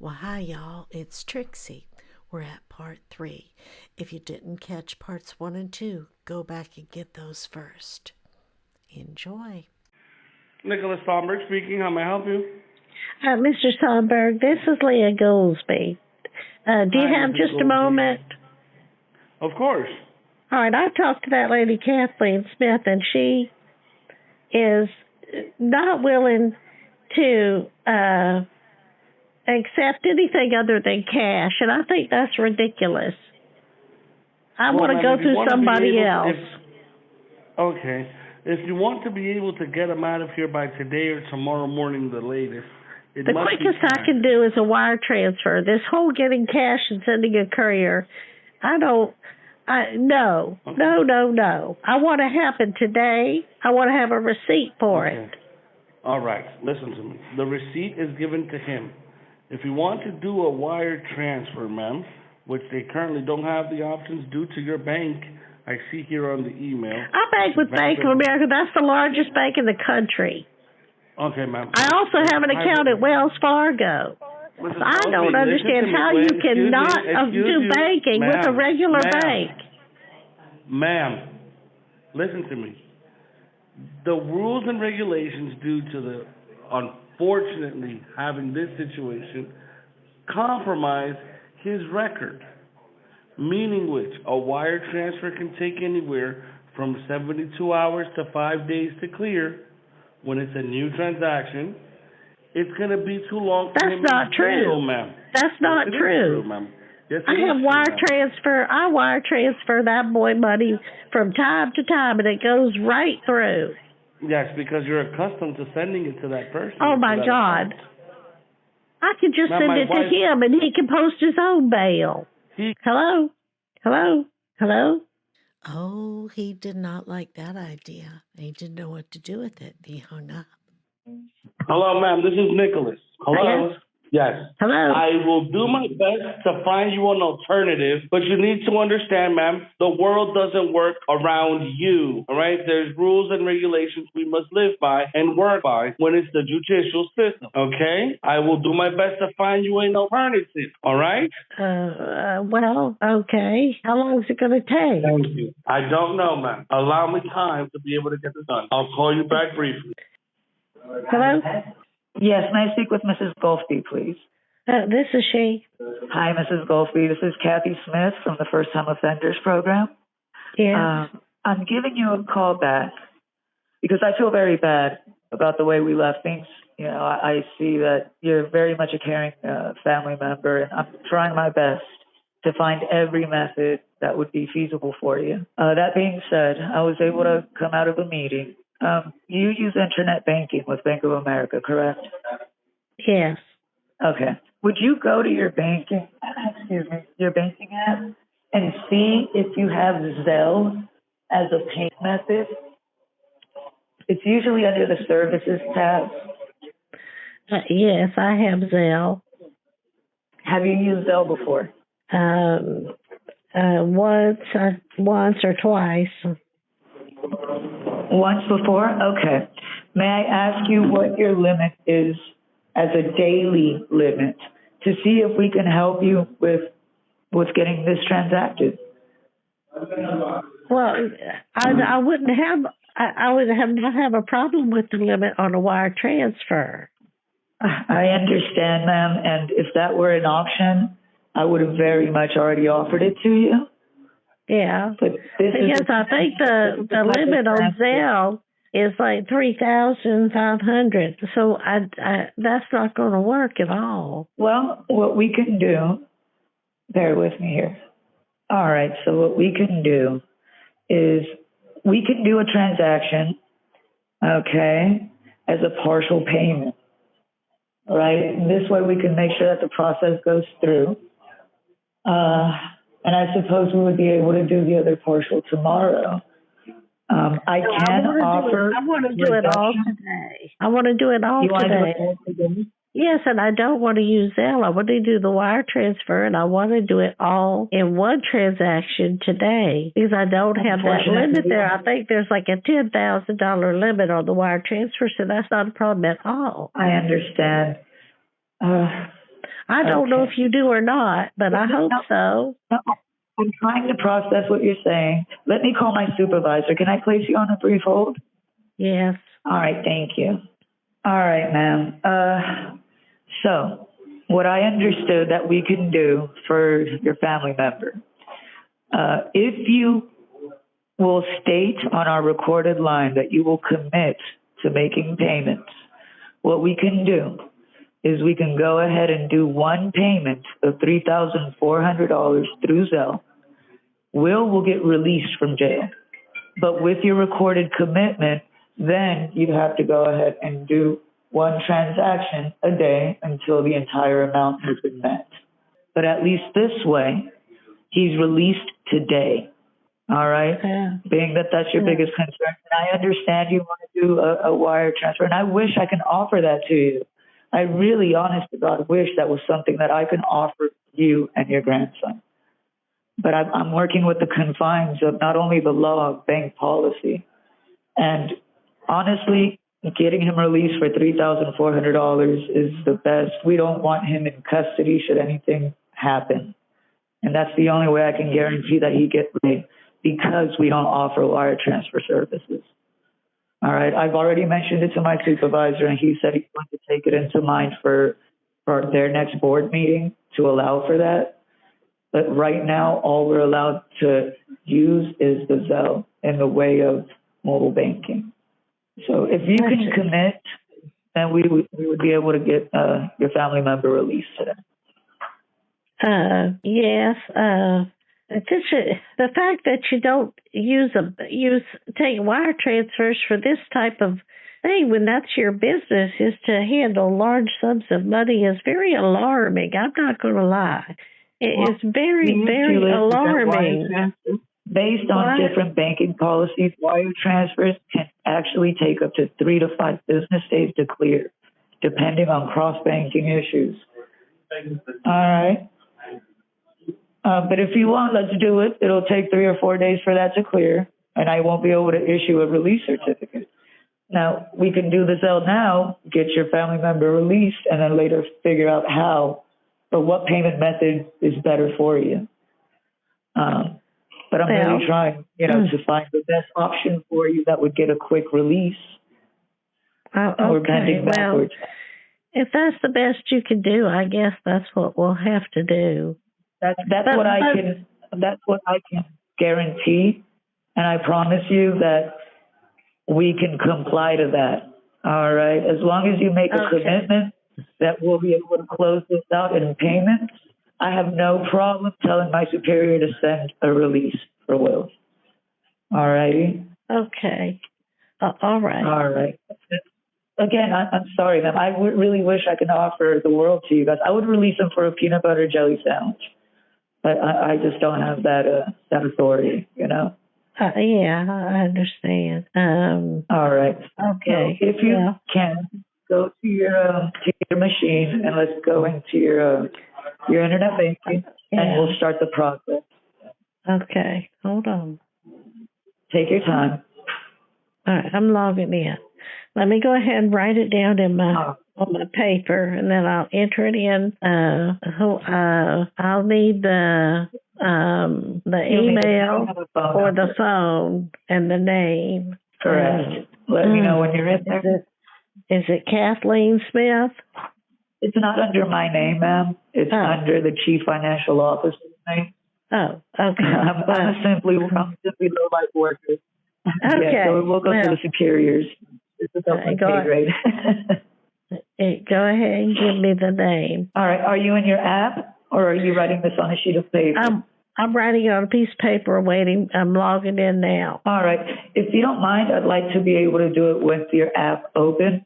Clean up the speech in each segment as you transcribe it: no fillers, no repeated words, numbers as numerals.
Well, hi, y'all. It's Trixie. We're at part 3. If you didn't catch parts 1 and 2, go back and get those first. Enjoy. Nicholas Somberg speaking. How may I help you? Mr. Sonberg, this is Leah Goolsby. Do you Hi, have Mrs. just a Goldberg. moment? Of course. All right, I talked to that lady, Kathleen Smith, and she is not willing to accept anything other than cash, and I think that's ridiculous. I want to go through somebody else. Okay. If you want to be able to get them out of here by today or tomorrow morning, the latest, The quickest I can do is a wire transfer. This whole getting cash and sending a courier, no. I want to happen today. I want to have a receipt for it. All right. Listen to me. The receipt is given to him. If you want to do a wire transfer, ma'am, which they currently don't have the options due to your bank, I see here on the email. I bank with Bank of America. That's the largest bank in the country. Okay, ma'am. I also have an account at Wells Fargo. I don't understand how you cannot do banking with a regular bank. Ma'am, listen to me. The rules and regulations due to the, unfortunately, having this situation, compromise his record. Meaning which, a wire transfer can take anywhere from 72 hours to 5 days to clear. When it's a new transaction, it's going to be too long for him. That's not true, ma'am. That's not true. Ma'am. Yes, I have wire transfer. I wire transfer that boy money from time to time, and it goes right through. Yes, because you're accustomed to sending it to that person. Oh, my God. I can just send it to him, and he can post his own bail. Hello? Hello? Hello? Oh, he did not like that idea. He didn't know what to do with it. He hung up. Hello, ma'am. This is Nicholas. Hello? Yes. Hello? I will do my best to find you an alternative, but you need to understand, ma'am, the world doesn't work around you, all right? There's rules and regulations we must live by and work by when it's the judicial system, okay? I will do my best to find you an alternative, all right? Well, okay. How long is it going to take? Thank you. I don't know, ma'am. Allow me time to be able to get this done. I'll call you back briefly. Hello? Yes, may I speak with Mrs. Golfby, please? This is she. Hi, Mrs. Golfby. This is Kathy Smith from the First Time Offenders Program. Yeah. I'm giving you a call back because I feel very bad about the way we left things. You know, I see that you're very much a caring family member, and I'm trying my best to find every method that would be feasible for you. That being said, I was able to come out of a meeting. You use internet banking with Bank of America, correct? Yes. Okay. Would you go to your banking, your banking app and see if you have Zelle as a payment method? It's usually under the Services tab. Yes, I have Zelle. Have you used Zelle before? Once or twice. Once before? Okay. May I ask you what your limit is as a daily limit to see if we can help you with getting this transacted? Well, I wouldn't have. I would not have a problem with the limit on a wire transfer. I understand, ma'am, and if that were an option, I would have very much already offered it to you. Yeah, but because I think the limit on Zelle is like $3,500. So that's not going to work at all. Well, what we can do, bear with me here. All right, so what we can do is we can do a transaction, okay, as a partial payment, right? And this way we can make sure that the process goes through. And I suppose we would be able to do the other partial tomorrow. I want to do it all today. I want to do it all today. Yes, and I don't want to use Zelle. I want to do the wire transfer, and I want to do it all in one transaction today because I don't have that limit there. I think there's like a $10,000 limit on the wire transfer, so that's not a problem at all. I understand. I don't know Okay. if you do or not, but I hope so. No, I'm trying to process what you're saying. Let me call my supervisor. Can I place you on a brief hold? Yes. All right, thank you. All right, ma'am. So what I understood that we can do for your family member, if you will state on our recorded line that you will commit to making payments, what we can do is we can go ahead and do one payment of $3,400 through Zelle. Will get released from jail. But with your recorded commitment, then you'd have to go ahead and do one transaction a day until the entire amount has been met. But at least this way, he's released today. All right? Yeah. Being that that's your biggest concern. And I understand you want to do a wire transfer, and I wish I can offer that to you. I really, honest to God, wish that was something that I can offer you and your grandson. But I'm working with the confines of not only the law of bank policy. And honestly, getting him released for $3,400 is the best. We don't want him in custody should anything happen. And that's the only way I can guarantee that he gets paid, because we don't offer wire transfer services. All right. I've already mentioned it to my supervisor, and he said he's going to take it into mind for their next board meeting to allow for that. But right now, all we're allowed to use is the Zelle in the way of mobile banking. So if you can commit, then we would be able to get your family member released today. Yes. The fact that you don't take wire transfers for this type of thing when that's your business is to handle large sums of money is very alarming. I'm not going to lie. It's very, very alarming. Based on different banking policies, wire transfers can actually take up to 3 to 5 business days to clear, depending on cross-banking issues. All right. But if you want, let's do it. It'll take 3 or 4 days for that to clear, and I won't be able to issue a release certificate. Now, we can do the Zelle now, get your family member released, and then later figure out how, but what payment method is better for you. But I'm really trying, to find the best option for you that would get a quick release. We're bending backwards. If that's the best you can do, I guess that's what we'll have to do. That's what I can guarantee, and I promise you that we can comply to that. All right, as long as you make a commitment that we'll be able to close this out in payments, I have no problem telling my superior to send a release for Will. All righty. Okay. All right. All right. Again, I'm sorry, ma'am. I really wish I could offer the world to you guys. I would release them for a peanut butter jelly sandwich, but I just don't have that authority, Yeah, I understand. All right. Okay. So if you can go to your machine and let's go into your internet banking, and we'll start the process. Okay. Hold on. Take your time. All right. I'm logging in. Let me go ahead and write it down on my paper, and then I'll enter it in. I'll need the email or the phone and the name. Correct. Let me know when you're in there. Is it Kathleen Smith? It's not under my name, ma'am. It's under the Chief Financial Officer's name. Oh, okay. I'm simply low life worker. Okay. Yeah, so we'll go to the superiors. This is up my pay grade. Go ahead and give me the name. All right. Are you in your app, or are you writing this on a sheet of paper? I'm writing it on a piece of paper, waiting. I'm logging in now. All right. If you don't mind, I'd like to be able to do it with your app open.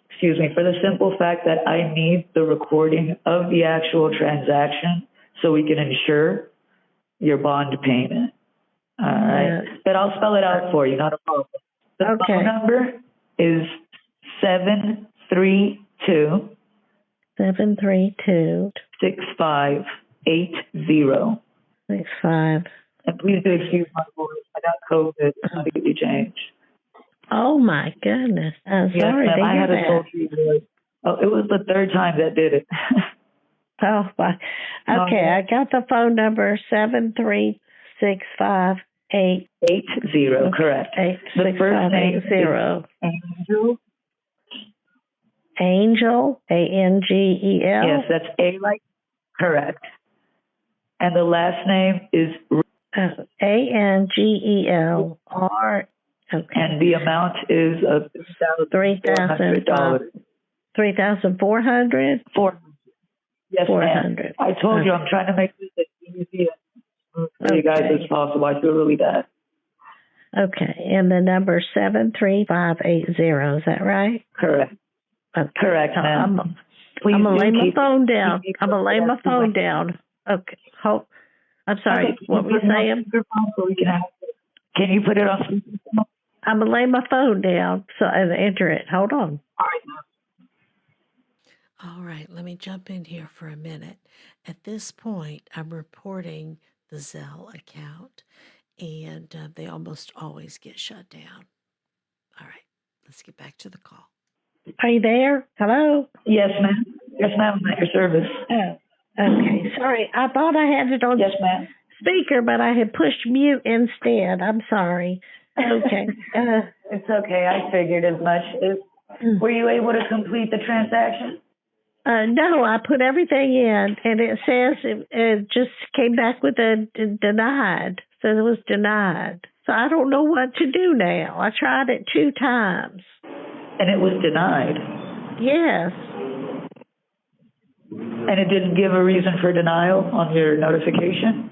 Excuse me, for the simple fact that I need the recording of the actual transaction so we can ensure your bond payment. All right. But I'll spell it out for you, not a problem. The phone number is 732 6580. 65. And please do excuse my voice. I got COVID. It's completely changed. Oh my goodness. I'm yes, sorry. I had a sultry voice. Oh, it was the third time that did it. Oh, my. Okay, I got the phone number 73658. 80, correct. The first name is Angel. Angel, Angel. Yes, that's A like correct. And the last name is Angel. Okay. And the amount is of $3,400. 3,400. Yes, 400. ma'am. I told you I'm trying to make this as easy for you guys as possible. I feel really bad. Okay, and the number 73580. Is that right? Correct. Okay. Correct, ma'am. I'm gonna lay my phone down. I'm gonna lay my phone down. Okay. Hold. I'm sorry. Okay, what were you saying? Can you put it on speakerphone? I'm gonna lay my phone down and enter it. Hold on. All right, ma'am. All right, let me jump in here for a minute. At this point, I'm reporting the Zelle account, and they almost always get shut down. All right, let's get back to the call. Are you there? Hello? Yes, ma'am. Yes, ma'am. I'm at your service. Oh, okay. Sorry. I thought I had it on Yes, ma'am. speaker, but I had pushed mute instead. I'm sorry. Okay. It's okay. I figured as much. Were you able to complete the transaction? No, I put everything in, and it says it just came back with a denied. So it was denied. So I don't know what to do now. I tried it 2 times. And it was denied. Yes. And it didn't give a reason for denial on your notification?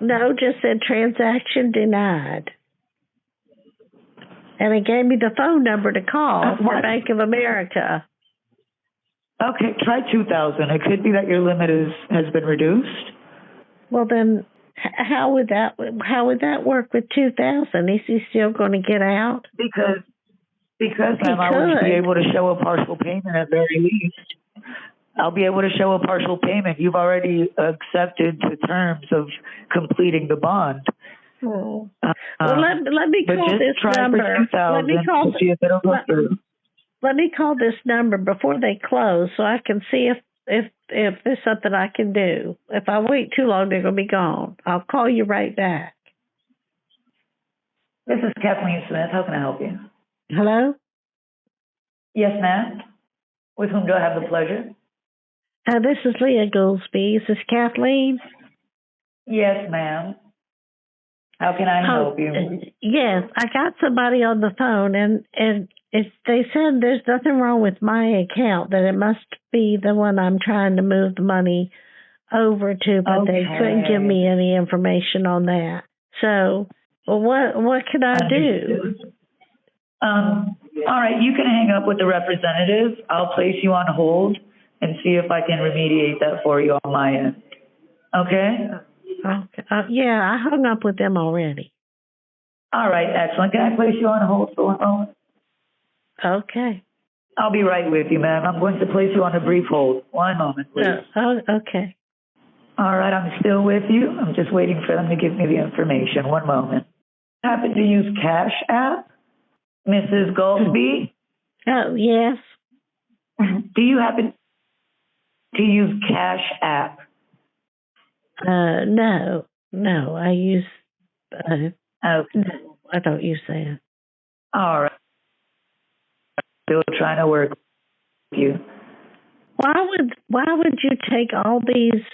No, just said transaction denied. And it gave me the phone number to call for Bank of America. Okay, try 2,000. It could be that your limit has been reduced. Well, then how would that work with 2,000? Is he still going to get out? Because ma'am, I would be able to show a partial payment at very least. I'll be able to show a partial payment. You've already accepted the terms of completing the bond. Oh. Well, let me call this try number. For 2,000 let me call. To see if it'll go through. Let me call this number before they close, so I can see if there's something I can do. If I wait too long, they're gonna be gone. I'll call you right back. This is Kathleen Smith. How can I help you? Hello. Yes, ma'am. With whom do I have the pleasure? This is Leah Goolsby. Is this Kathleen? Yes, ma'am. How can I help you? Yes, I got somebody on the phone, and they said there's nothing wrong with my account, that it must be the one I'm trying to move the money over to, but they couldn't give me any information on that. So, well, what can I do? All right, you can hang up with the representative. I'll place you on hold and see if I can remediate that for you on my end. Okay? Okay. Yeah, I hung up with them already. All right, excellent. Can I place you on hold for 1 moment? Okay. I'll be right with you, ma'am. I'm going to place you on a brief hold. 1 moment, please. Okay. All right, I'm still with you. I'm just waiting for them to give me the information. 1 moment. Happen to use Cash App, Mrs. Goldby? Oh, yes. Do you happen to use Cash App? No, I use. Okay. No, I don't use that. All right. Still trying to work with you. Why would you take all these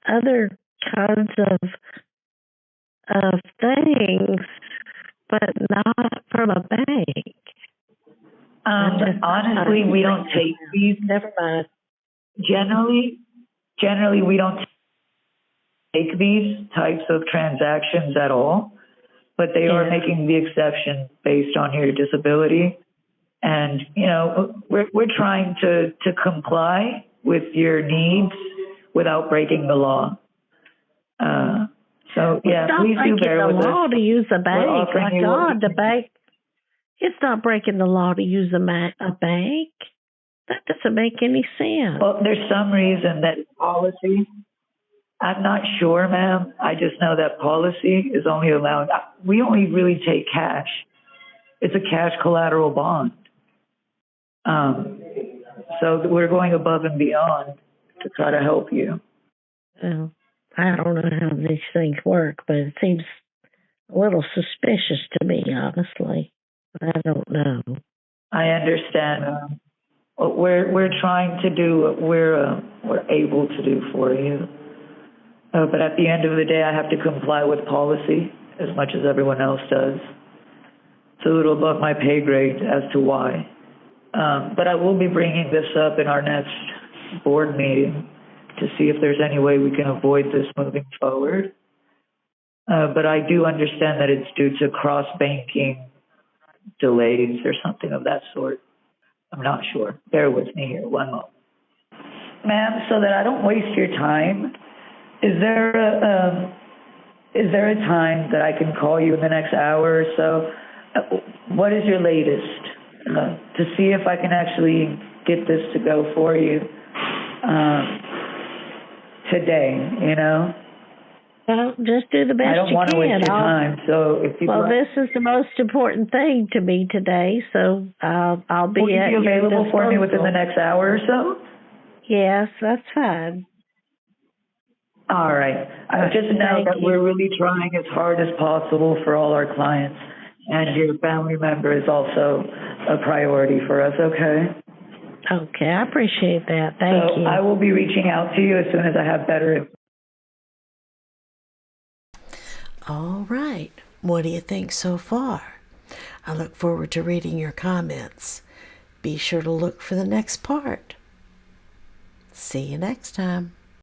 other kinds of things, but not from a bank? Honestly, we don't take these. Never mind. Generally, we don't take these types of transactions at all, but they are making the exception based on your disability. And, you know, we're trying to comply with your needs without breaking the law. So, yeah, please do bear with us. It's not breaking the law to use a bank. My God, the bank. It's not breaking the law to use a bank. That doesn't make any sense. Well, there's some reason that policy. I'm not sure, ma'am. I just know that policy is only allowed. We only really take cash. It's a cash collateral bond. So we're going above and beyond to try to help you. Well, I don't know how these things work, but it seems a little suspicious to me, honestly. But I don't know. I understand. We're trying to do what we're able to do for you. But at the end of the day, I have to comply with policy as much as everyone else does. It's a little above my pay grade as to why. But I will be bringing this up in our next board meeting to see if there's any way we can avoid this moving forward. But I do understand that it's due to cross-banking delays or something of that sort. I'm not sure. Bear with me here, one moment. Ma'am, so that I don't waste your time, is there a time that I can call you in the next hour or so? What is your latest? To see if I can actually get this to go for you today, you know? Well, just do the best you can. I don't want to waste your time, so if you this is the most important thing to me today, so I'll be will you be available for me within the next hour or so? Yes, that's fine. All right. I just know that we're really trying as hard as possible for all our clients, and your family member is also a priority for us, okay? Okay, I appreciate that. Thank you. I will be reaching out to you as soon as I have better information. All right. What do you think so far? I look forward to reading your comments. Be sure to look for the next part. See you next time.